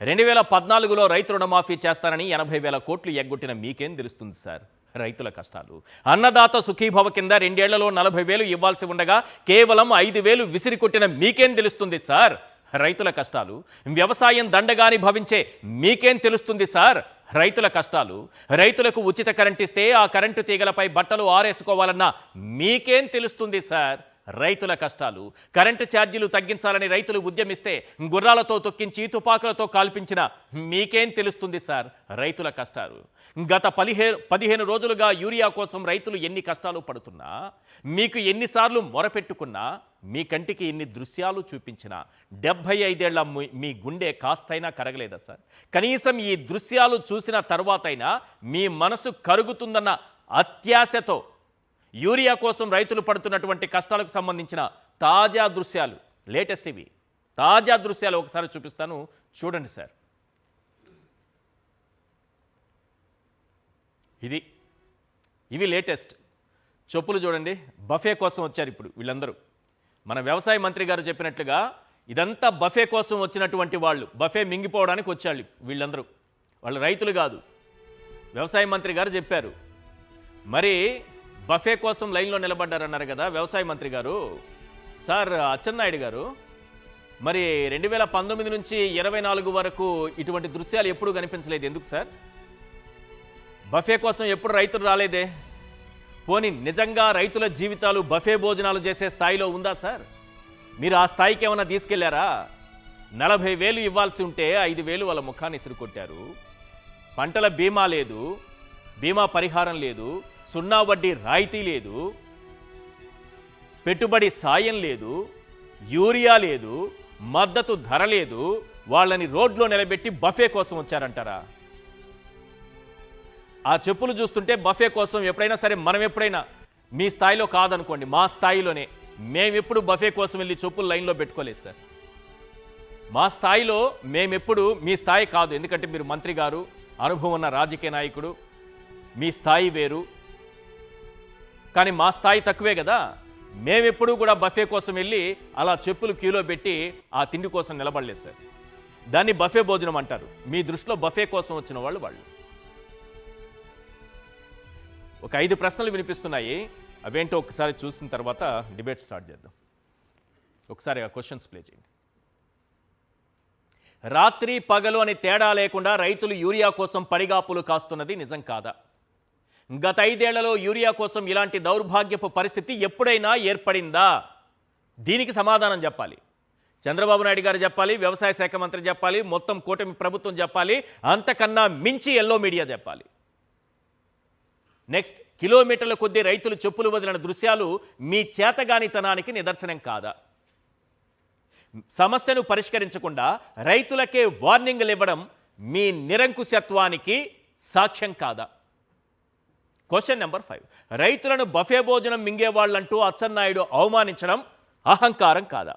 2014లో రైతు రుణమాఫీ చేస్తానని 80,000 కోట్లు ఎగ్గొట్టిన మీకేం తెలుస్తుంది సార్ రైతుల కష్టాలు? అన్నదాత సుఖీభవ కింద 2 ఏళ్లలో 40,000 ఇవ్వాల్సి ఉండగా కేవలం 5,000 విసిరికొట్టిన మీకేం తెలుస్తుంది సార్ రైతుల కష్టాలు? వ్యవసాయం దండగాని భవించే మీకేం తెలుస్తుంది సార్ రైతుల కష్టాలు? రైతులకు ఉచిత కరెంట్ ఇస్తే ఆ కరెంటు తీగలపై బట్టలు ఆరేసుకోవాలన్నా మీకేం తెలుస్తుంది సార్ రైతుల కష్టాలు? కరెంటు ఛార్జీలు తగ్గించాలని రైతులు ఉద్యమిస్తే గుర్రాలతో తొక్కించి తుపాకులతో కాల్పించిన మీకేం తెలుస్తుంది సార్ రైతుల కష్టాలు? గత 15 రోజులుగా యూరియా కోసం రైతులు ఎన్ని కష్టాలు పడుతున్నా, మీకు ఎన్నిసార్లు మొరపెట్టుకున్నా, మీ కంటికి ఎన్ని దృశ్యాలు చూపించినా 75 ఏళ్ల మీ గుండె కాస్తైనా కరగలేదా సార్? కనీసం ఈ దృశ్యాలు చూసిన తర్వాతైనా మీ మనసు కరుగుతుందన్న అత్యాశతో యూరియా కోసం రైతులు పడుతున్నటువంటి కష్టాలకు సంబంధించిన తాజా దృశ్యాలు, లేటెస్ట్ ఇవి తాజా దృశ్యాలు ఒకసారి చూపిస్తాను, చూడండి సార్. ఇవి లేటెస్ట్ చెప్పులు చూడండి. బఫే కోసం వచ్చారు ఇప్పుడు వీళ్ళందరూ. మన వ్యవసాయ మంత్రి గారు చెప్పినట్లుగా ఇదంతా బఫే కోసం వచ్చినటువంటి వాళ్ళు, బఫే మింగిపోవడానికి వచ్చాళ్ళు వీళ్ళందరూ. వాళ్ళు రైతులు కాదు, వ్యవసాయ మంత్రి గారు చెప్పారు. మరి బఫే కోసం లైన్లో నిలబడ్డారన్నారు కదా వ్యవసాయ మంత్రి గారు. సార్ అచ్చెన్నాయుడు గారు, మరి 2019 నుంచి 24 వరకు ఇటువంటి దృశ్యాలు ఎప్పుడు కనిపించలేదు, ఎందుకు సార్? బఫే కోసం ఎప్పుడు రైతులు రాలేదే? పోనీ నిజంగా రైతుల జీవితాలు బఫే భోజనాలు చేసే స్థాయిలో ఉందా సార్? మీరు ఆ స్థాయికి ఏమైనా తీసుకెళ్లారా? 40,000 ఇవ్వాల్సి ఉంటే 5,000 వాళ్ళ ముఖాన్ని ఇసురుకొట్టారు. పంటల బీమా లేదు, బీమా పరిహారం లేదు, సున్నా వడ్డీ రాయితీ లేదు, పెట్టుబడి సాయం లేదు, యూరియా లేదు, మద్దతు ధర లేదు. వాళ్ళని రోడ్లో నిలబెట్టి బఫే కోసం వచ్చారంటారా? ఆ చెప్పులు చూస్తుంటే బఫే కోసం ఎప్పుడైనా సరే, మనం ఎప్పుడైనా మీ స్థాయిలో కాదనుకోండి, మా స్థాయిలోనే మేమెప్పుడు బఫే కోసం వెళ్ళి చెప్పులు లైన్లో పెట్టుకోలేదు సార్. మా స్థాయిలో మేమెప్పుడు, మీ స్థాయి కాదు, ఎందుకంటే మీరు మంత్రి గారు, అనుభవం ఉన్న రాజకీయ నాయకుడు, మీ స్థాయి వేరు. కానీ మా స్థాయి తక్కువే కదా. మేమెప్పుడూ కూడా బఫే కోసం వెళ్ళి అలా చెప్పులు క్యూలో పెట్టి ఆ తిండి కోసం నిలబడలేదు సార్. దాన్ని బఫే భోజనం అంటారు. మీ దృష్టిలో బఫే కోసం వచ్చిన వాళ్ళు. ఒక 5 ప్రశ్నలు వినిపిస్తున్నాయి, అవేంటో ఒకసారి చూసిన తర్వాత డిబేట్ స్టార్ట్ చేద్దాం. ఒకసారి ఆ క్వశ్చన్స్ ప్లే చేయండి. రాత్రి పగలు అని తేడా లేకుండా రైతులు యూరియా కోసం పడిగాపులు కాస్తున్నది నిజం కాదా? గత 5 ఏళ్లలో యూరియా కోసం ఇలాంటి దౌర్భాగ్యపు పరిస్థితి ఎప్పుడైనా ఏర్పడిందా? దీనికి సమాధానం చెప్పాలి. చంద్రబాబు నాయుడు గారు చెప్పాలి, వ్యవసాయ శాఖ మంత్రి చెప్పాలి, మొత్తం కూటమి ప్రభుత్వం చెప్పాలి, అంతకన్నా మించి ఎల్లో మీడియా చెప్పాలి. నెక్స్ట్, కిలోమీటర్ల కొద్దీ రైతులు చెప్పులు వదిలిన దృశ్యాలు మీ చేతగానితనానికి నిదర్శనం కాదా? సమస్యను పరిష్కరించకుండా రైతులకే వార్నింగ్లు ఇవ్వడం మీ నిరంకుశత్వానికి సాక్ష్యం కాదా? క్వశ్చన్ నెంబర్ 5, రైతులను బఫే భోజనం మింగేవాళ్ళంటూ అచ్చెన్నాయుడు అవమానించడం అహంకారం కాదా?